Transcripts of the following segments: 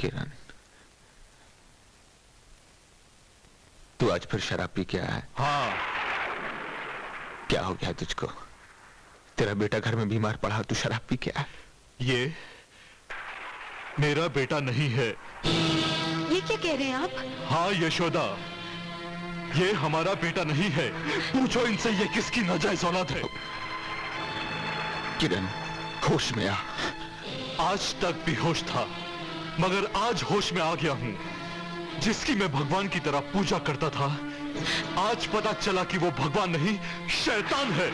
किरण, तू आज फिर शराब पी के आया है? हाँ। क्या हो गया तुझको? तेरा बेटा घर में बीमार पड़ा, तू शराब पी के आया? ये मेरा बेटा नहीं है। ये क्या कह रहे हैं आप? हाँ यशोदा, ये हमारा बेटा नहीं है। पूछो इनसे ये किसकी नाजायज औलाद है। किरण, होश में आ। आज तक बेहोश था, मगर आज होश में आ गया हूं। जिसकी मैं भगवान की तरह पूजा करता था, आज पता चला कि वो भगवान नहीं, शैतान है।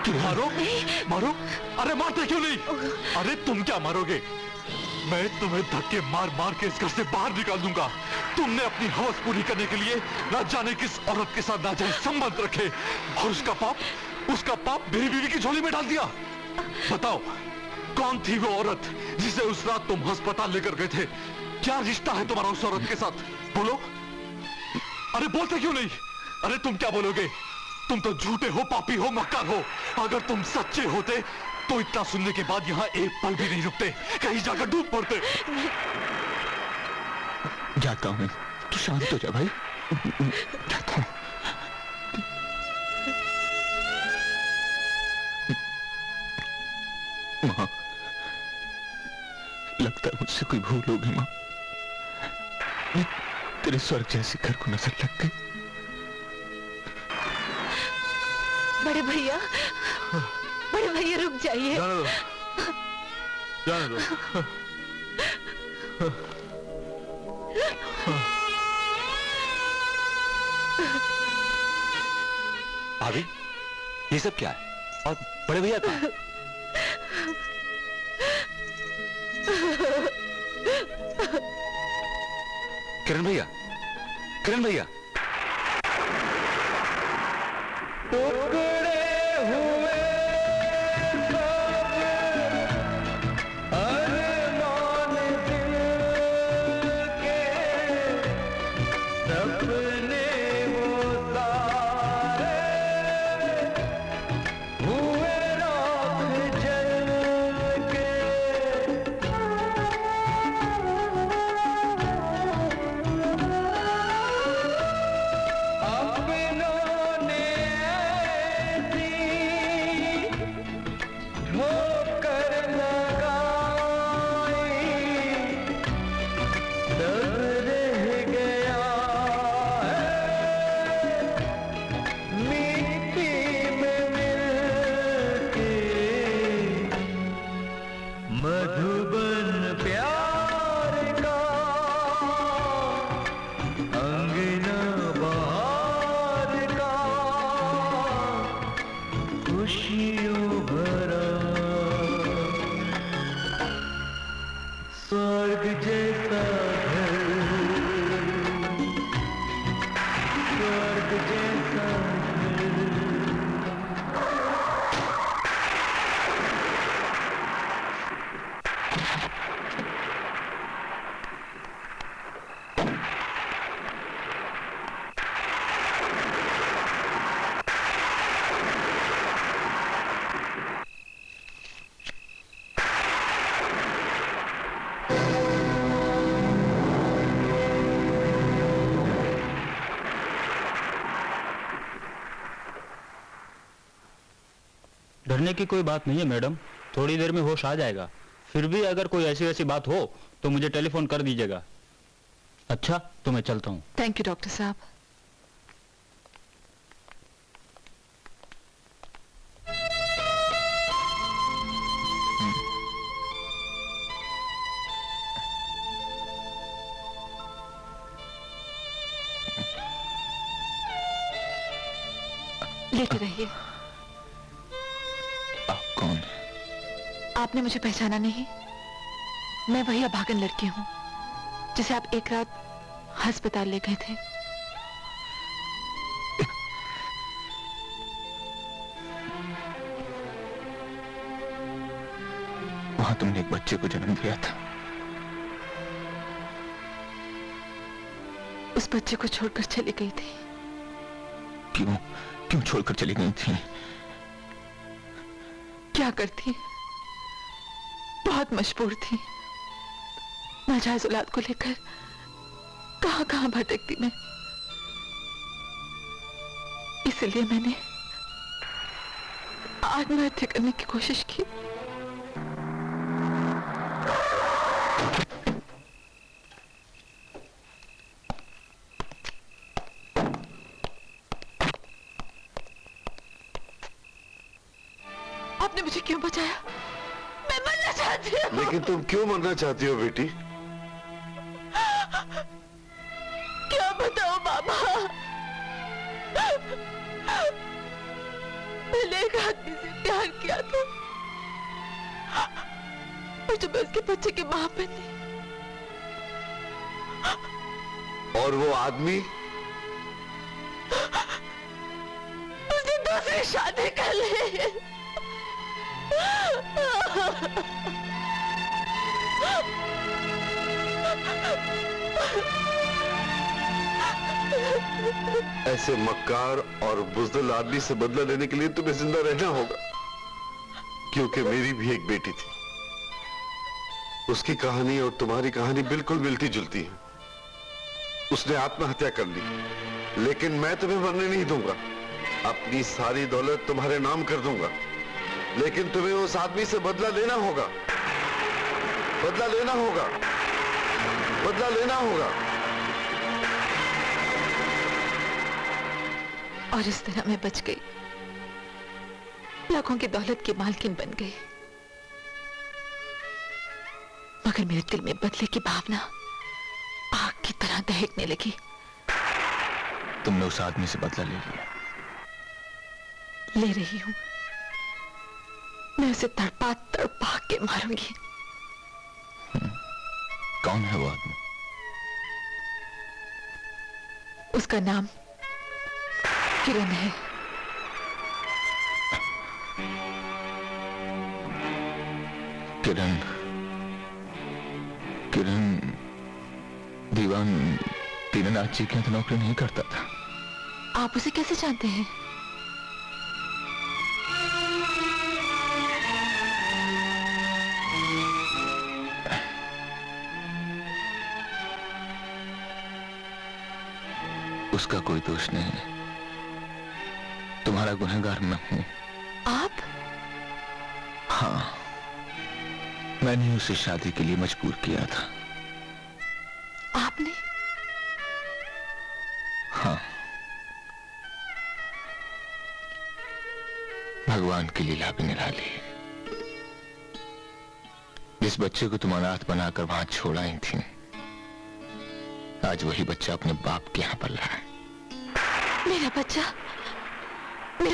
मारो मारो। अरे मारते क्यों नहीं? अरे तुम क्या मारोगे? मैं तुम्हें धक्के मार मार के इस घर से बाहर निकाल दूंगा। तुमने अपनी हवस पूरी करने के लिए ना जाने किस औरत के साथ नाजायज संबंध रखे, और उसका पाप मेरी बीवी की झोली में डाल दिया। बताओ, कौन थी वो औरत जिसे उस रात तुम अस्पताल लेकर गए थे? क्या रिश्ता है तुम्हारा उस औरत के साथ? बोलो। अरे बोलते क्यों नहीं? अरे तुम क्या बोलोगे? तुम तो झूठे हो, पापी हो, मक्कार हो। अगर तुम सच्चे होते तो इतना सुनने के बाद यहां एक पल भी नहीं रुकते, कहीं जाकर डूब पड़ते। जाता हूं, तू शांत हो जा भाई। जाता हूं। मां, लगता है मुझसे कोई भूल होगी मां। तेरे स्वर्ग जैसे घर को नजर लग गई। बड़े भैया, बड़े भैया रुक जाइए। जाने दो, जाने दो। भाभी, ये सब क्या है? और बड़े भैया कहाँ? किरण भैया, किरण भैया। डरने की कोई बात नहीं है मैडम, थोड़ी देर में होश आ जाएगा। फिर भी अगर कोई ऐसी वैसी बात हो तो मुझे टेलीफोन कर दीजिएगा। अच्छा, तो मैं चलता हूँ। थैंक यू डॉक्टर साहब। लेटे रहिए। आप कौन? आपने मुझे पहचाना नहीं? मैं वही अभागन लड़की हूं जिसे आप एक रात अस्पताल ले गए थे। वहां तुमने एक बच्चे को जन्म दिया था। उस बच्चे को छोड़कर चली गई थी। क्यों क्यों छोड़कर चली गई थी? क्या करती, बहुत मजबूर थी। नाजायज औलाद को लेकर कहां कहां भटकती मैं। इसलिए मैंने आत्महत्या करने की कोशिश की। आपने मुझे क्यों बचाया? मैं मरना चाहती हूँ। लेकिन तुम क्यों मरना चाहती हो बेटी? क्या बताओ बाबा, मैंने एक आदमी से प्यार किया था और जब मैं उसके बच्चे की मां बनी, और वो आदमी उसने दूसरी शादी कर ली। ऐसे मक्कार और बुज़दिल आदमी से बदला लेने के लिए तुम्हें जिंदा रहना होगा, क्योंकि मेरी भी एक बेटी थी। उसकी कहानी और तुम्हारी कहानी बिल्कुल मिलती जुलती है। उसने आत्महत्या कर ली, लेकिन मैं तुम्हें मरने नहीं दूंगा। अपनी सारी दौलत तुम्हारे नाम कर दूंगा, लेकिन तुम्हें उस आदमी से बदला लेना होगा। बदला लेना होगा, बदला लेना होगा। और इस तरह मैं बच गई, लाखों की दौलत की मालकिन बन गई। मगर मेरे दिल में बदले की भावना आग की तरह दहकने लगी। तुमने उस आदमी से बदला ले लिया। ले रही हूं, मैं उसे तड़पा तड़पा के मारूंगी। कौन है वो आदमी? उसका नाम किरण है। किरण, किरण दीवान दीनानाथ जी के यहाँ तो नौकरी नहीं करता था। आप उसे कैसे जानते हैं? उसका कोई दोष नहीं है, तुम्हारा गुनहगार मैं हूं। आप? हाँ, मैंने उसे शादी के लिए मजबूर किया था। आपने? हाँ, भगवान की लीला भी निराली। जिस बच्चे को तुम अनाथ बनाकर वहां छोड़ आई थी, आज वही बच्चा अपने बाप के यहां पल रहा है। मेरा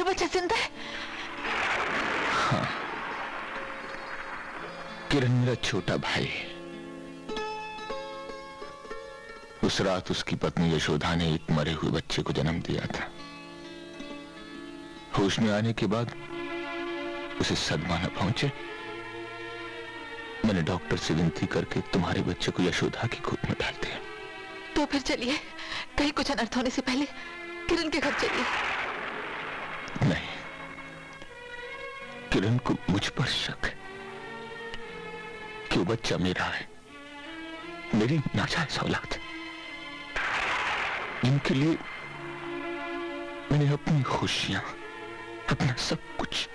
बच्चा जिंदा है? हाँ, किरण मेरा छोटा भाई है। उस रात उसकी पत्नी यशोदा ने एक मरे हुए बच्चे को जन्म दिया था। होश में आने के बाद उसे सदमा न पहुंचे, मैंने डॉक्टर से विनती करके तुम्हारे बच्चे को यशोदा की गोद में डाल दिया। तो फिर चलिए, कहीं कुछ अनर्थ होने से पहले किरण के घर चलिए। नहीं, किरण को मुझ पर शक है कि वो बच्चा मेरा है, मेरी नाजायज औलाद है। इनके लिए मैंने अपनी खुशियां, अपना सब कुछ।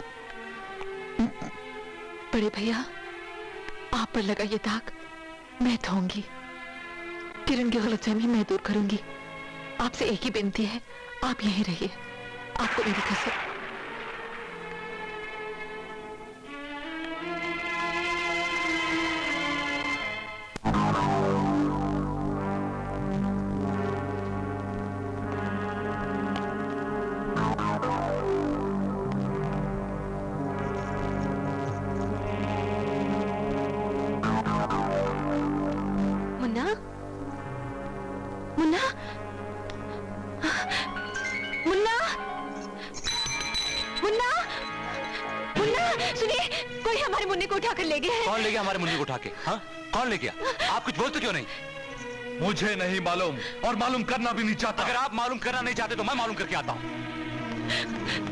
बड़े भैया, आप पर लगा ये दाग मैं धोऊंगी। किरण की गलतफहमी मैं दूर करूंगी। आपसे एक ही विनती है, आप यहीं रहिए। आपको मेरी कसम। मुन्ना, मुन्ना, मुन्ना, मुन्ना, मुन्ना, सुनिए, कोई हमारे मुन्ने को उठाकर ले गया है। कौन ले गया हमारे मुन्नी को उठा के? हाँ, कौन ले गया? आप कुछ बोलते क्यों नहीं? मुझे नहीं मालूम और मालूम करना भी नहीं चाहता। अगर आप मालूम करना नहीं चाहते तो मैं मालूम करके आता हूँ।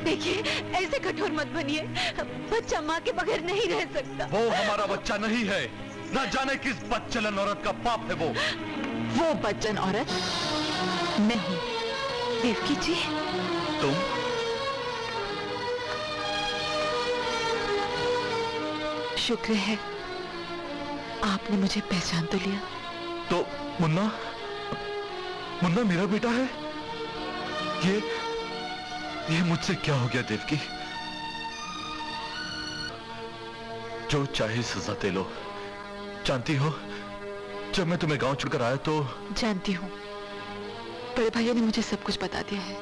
देखिए, ऐसे कठोर मत बनिए। बच्चा माँ के बगैर नहीं रह सकता। वो हमारा बच्चा नहीं है, ना जाने किस बदचलन औरत का पाप है वो बच्चन औरत मैं हूँ, देवकी जी। तुम? शुक्र है आपने मुझे पहचान तो लिया। तो मुन्ना, मुन्ना मेरा बेटा है? ये मुझसे क्या हो गया देवकी? जो चाहे सजा दे लो। जानती हो, जब मैं तुम्हें गांव छोड़कर आया तो जानती हूँ, बड़े भैया ने मुझे सब कुछ बता दिया है।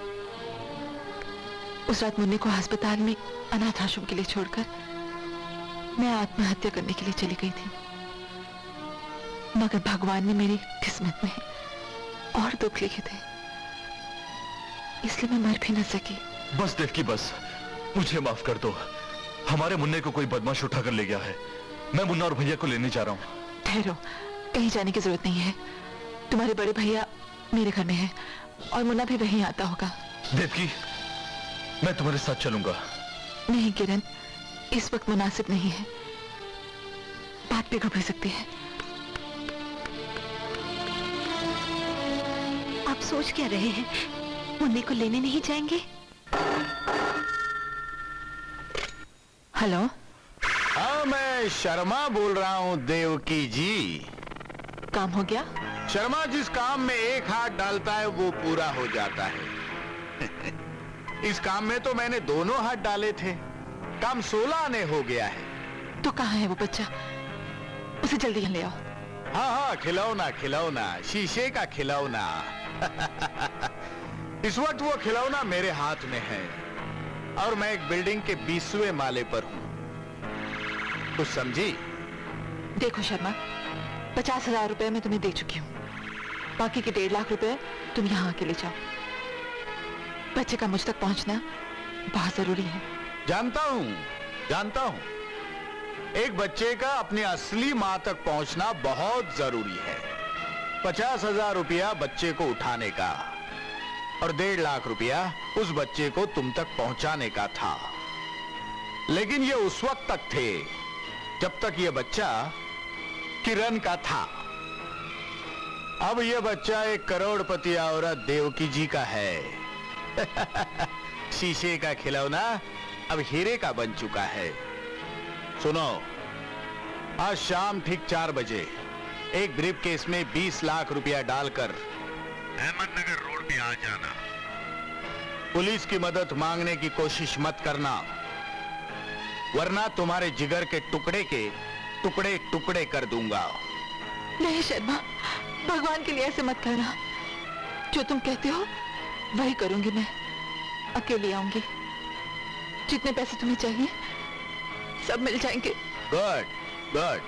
उस रात मुन्ने को अस्पताल में अनाथ आश्रम के लिए छोड़कर मैं आत्महत्या करने के लिए चली गई थी, मगर भगवान ने मेरी किस्मत में और दुख लिखे थे, इसलिए मैं मर भी न सकी। बस देवकी बस, मुझे माफ कर दो। हमारे मुन्ने को कोई बदमाश उठाकर ले गया है। मैं मुन्ना और भैया को लेने जा रहा हूँ। ठहरो, कहीं जाने की जरूरत नहीं है। तुम्हारे बड़े भैया मेरे घर में हैं और मुन्ना भी वहीं आता होगा। देवकी, मैं तुम्हारे साथ चलूंगा। नहीं किरण, इस वक्त मुनासिब नहीं है, बात बिगड़ भी सकती है। आप सोच क्या रहे हैं? मुन्ने को लेने नहीं जाएंगे? हेलो, हाँ, मैं शर्मा बोल रहा हूँ देवकी जी। काम हो गया? शर्मा जिस काम में एक हाथ डालता है वो पूरा हो जाता है। इस काम में तो मैंने दोनों हाथ डाले थे, काम 16 आने हो गया है। तो कहाँ है वो बच्चा? उसे जल्दी यहाँ ले आओ। हाँ हाँ, खिलौना खिलौना, शीशे का खिलौना। इस वक्त वो खिलौना मेरे हाथ में है और मैं एक बिल्डिंग के 20वें माले पर हूँ। कुछ समझी? देखो शर्मा, 50,000 रुपए मैं तुम्हें दे चुकी हूँ, बाकी के 1.5 लाख रुपए तुम यहाँ आके ले जाओ। बच्चे का मुझ तक पहुँचना बहुत जरूरी है। जानता हूँ, जानता हूँ। एक बच्चे का अपनी असली माँ तक पहुंचना बहुत जरूरी है। 50,000 रुपया बच्चे को उठाने का और 1.5 लाख रुपया उस बच्चे को तुम तक पहुंचाने का था, लेकिन ये उस वक्त तक थे जब तक ये बच्चा किरण का था। अब ये बच्चा एक करोड़पति औरत देवकी जी का है। शीशे का खिलौना अब हीरे का बन चुका है। सुनो, आज शाम ठीक 4 बजे एक ब्रीफ केस में 20 लाख रुपया डालकर अहमदनगर रोड पे आ जाना। पुलिस की मदद मांगने की कोशिश मत करना, वरना तुम्हारे जिगर के टुकड़े टुकड़े कर दूंगा। नहीं शर्मा, भगवान के लिए ऐसे मत करना। जो तुम कहते हो वही करूंगी। मैं अकेली आऊंगी, जितने पैसे तुम्हें चाहिए सब मिल जाएंगे। Good good.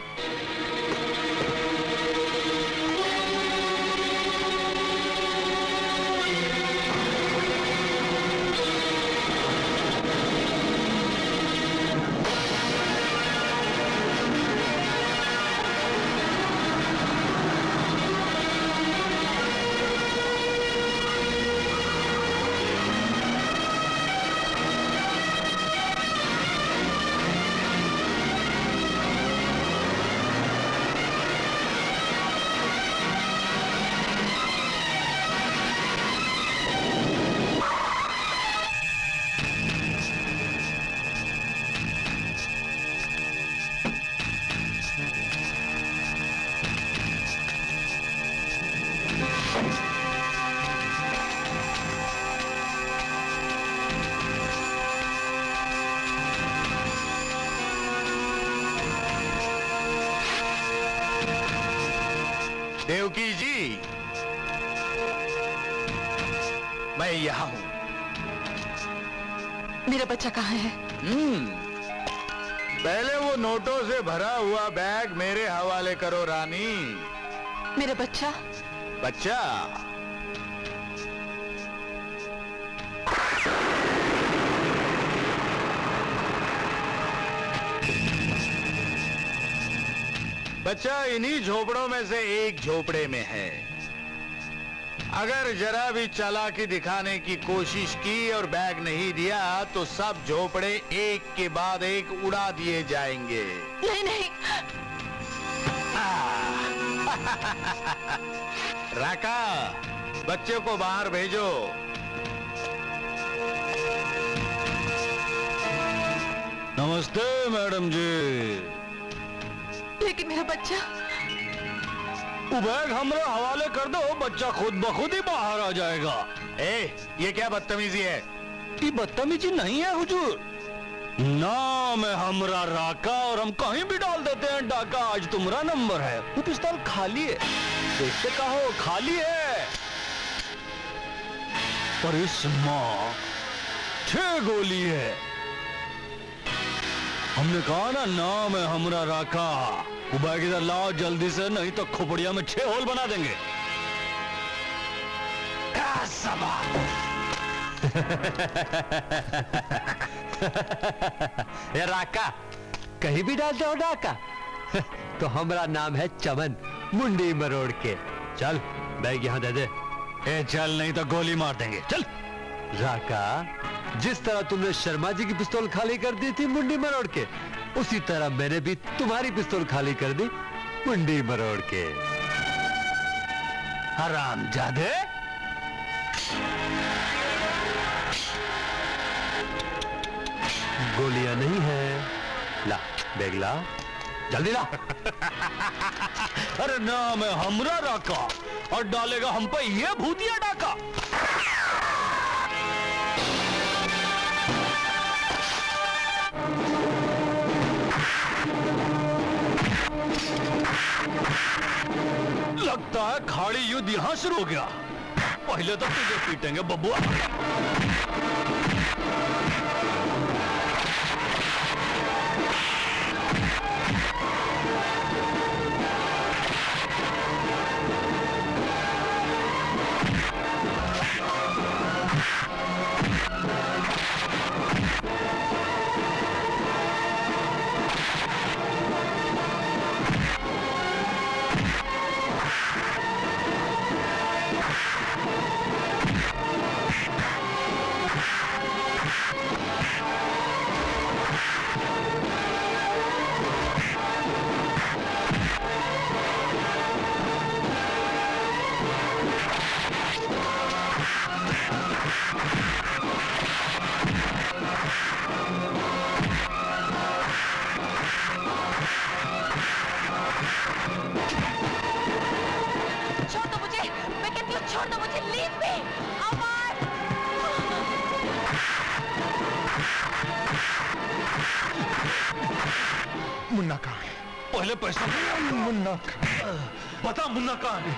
देवकी जी, मैं यहां हूं। मेरा बच्चा कहाँ है? पहले वो नोटों से भरा हुआ बैग मेरे हवाले करो रानी। मेरा बच्चा? बच्चा? बच्चा इन्हीं झोपड़ों में से एक झोपड़े में है। अगर जरा भी चालाकी दिखाने की कोशिश की और बैग नहीं दिया तो सब झोपड़े एक के बाद एक उड़ा दिए जाएंगे। नहीं नहीं, राका, बच्चे को बाहर भेजो। नमस्ते मैडम जी। लेकिन मेरा बच्चा। वो बैग हमारे हवाले कर दो, बच्चा खुद ब खुद ही बाहर आ जाएगा। ये क्या बदतमीजी है? ये बदतमीजी नहीं है हुजूर। नाम है हमरा राका और हम कहीं भी डाल देते हैं डाका। आज तुम्हारा नंबर है। वो पिस्तौल खाली है, देखते कहो खाली है। पर इसमें 6 गोली है। हमने कहा ना नाम है हमरा राका। वो बैग इधर लाओ जल्दी से, नहीं तो खोपड़िया में 6 होल बना देंगे। ये राका कहीं भी डालते हो डाका। तो हमारा नाम है चमन, मुंडी मरोड़ के। चल बैग यहाँ दे दे। ए चल, नहीं तो गोली मार देंगे। चल। राका, जिस तरह तुमने शर्मा जी की पिस्तौल खाली कर दी थी मुंडी मरोड़ के, उसी तरह मैंने भी तुम्हारी पिस्तौल खाली कर दी मुंडी मरोड़ के। हरामजादे। गोलियां नहीं है। ला बैग ला, जल्दी ला। अरे नाम है हमरा राका और डालेगा हम पे ये भूतिया डाका। लगता है खाड़ी युद्ध यहां शुरू हो गया। पहले तो तुझे पीटेंगे बबुआ। छोड़ दो मुझे, मैं कहती हूँ छोड़ दो मुझे। लीव मी अमर। मुन्ना कहाँ है? पहले पैसा मुन्ना बता, मुन्ना कहाँ है?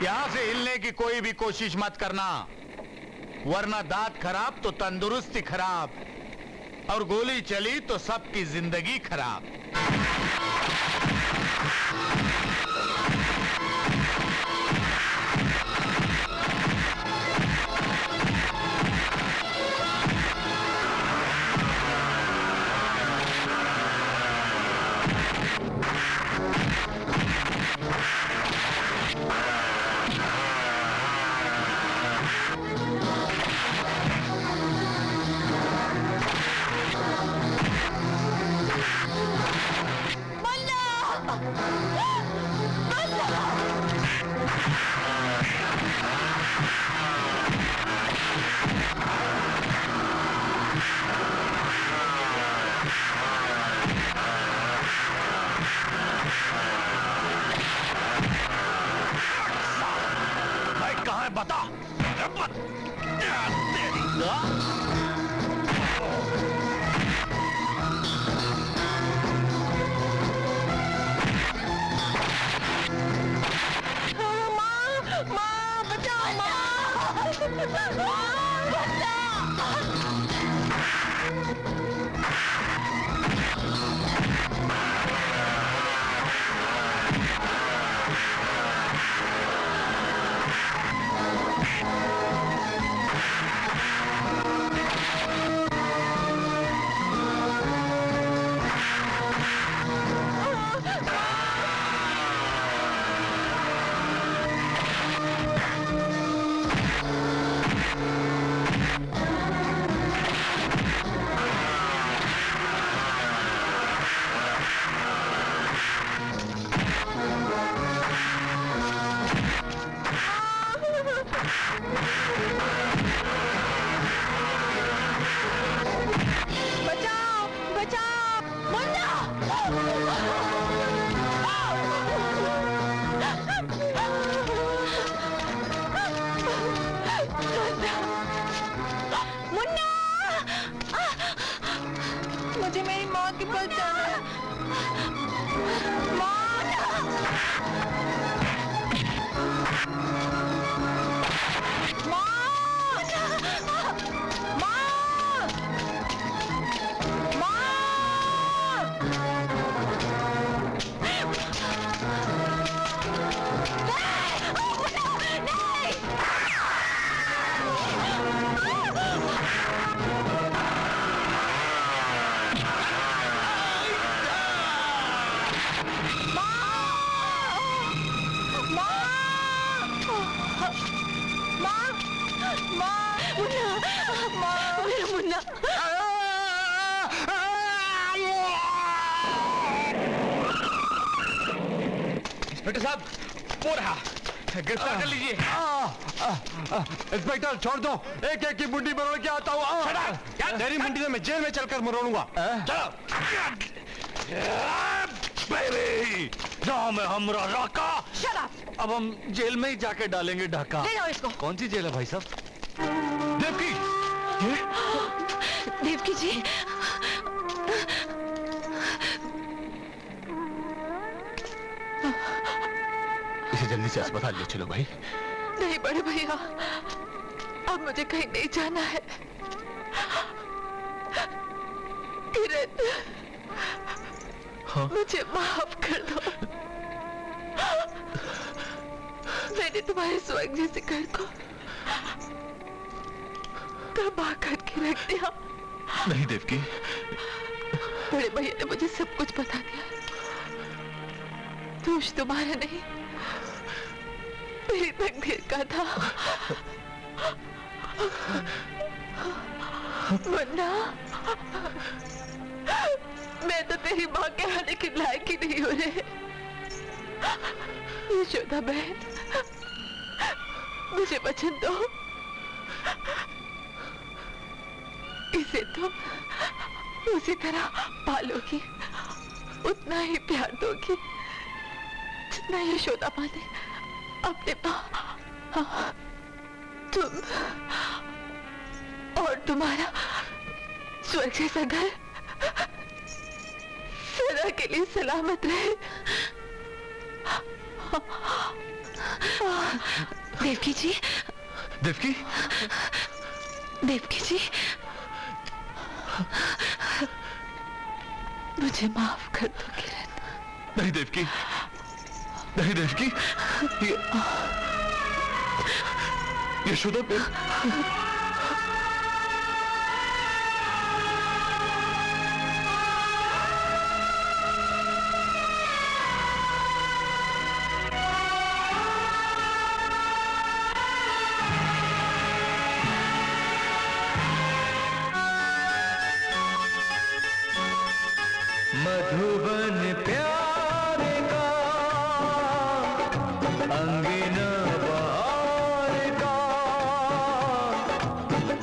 यहां से हिलने की कोई भी कोशिश मत करना, वरना दांत खराब तो तंदुरुस्ती खराब, और गोली चली तो सबकी जिंदगी खराब। मुझे मेरी माँ के पास जाना है। इंस्पेक्टर साहब, वो रहा, गिरफ्तार कर लीजिए। इंस्पेक्टर छोड़ दो, एक एक की मुंडी मरोड़ के आता हूँ। तेरी मुंडी तो मैं जेल में चलकर मरोड़ूंगा। चलो। नाम है हमरा राका। अब हम जेल में ही जाके डालेंगे ढाका। ले जाओ इसको। कौन सी जेल है भाई साहब? देवकी, देवकी जी, इसे जल्दी से अस्पताल ले चलो भाई। नहीं बड़े भैया, अब मुझे कहीं नहीं जाना है। किरण, हाँ? मुझे माफ कर दो। मैंने तुम्हारे स्वर्ग जैसे घर को तबाह करके रख दिया। नहीं देवकी, बड़े भैया ने मुझे सब कुछ बता दिया। दोष तुम्हारा नहीं, मेरी तकदीर का था। मुन्ना, मैं तो तेरी माँ के आने के लायक ही नहीं हो रहे। यशोदा बहन, मुझे वचन दो, इसे तुम उसी तरह पालोगी, उतना ही प्यार दोगी जितना यशोदा माँ ने अपने तुम और तुम्हारा स्वर्ग जैसा घर सदा के लिए सलामत रहे। देवकी जी, देवकी, देवकी जी, मुझे माफ कर दो किरण। नहीं देवकी, नहीं देवकी, यशोदा पे मधुबन प्यार का अंगना बहार का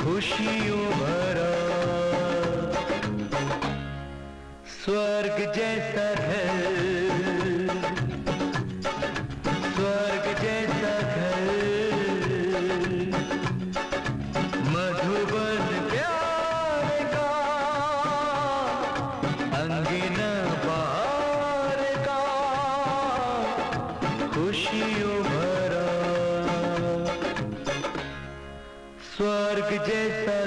खुशियों भरा स्वर्ग जैसा घर, स्वर्ग जैसा घर खुशियों भरा, स्वर्ग जैसा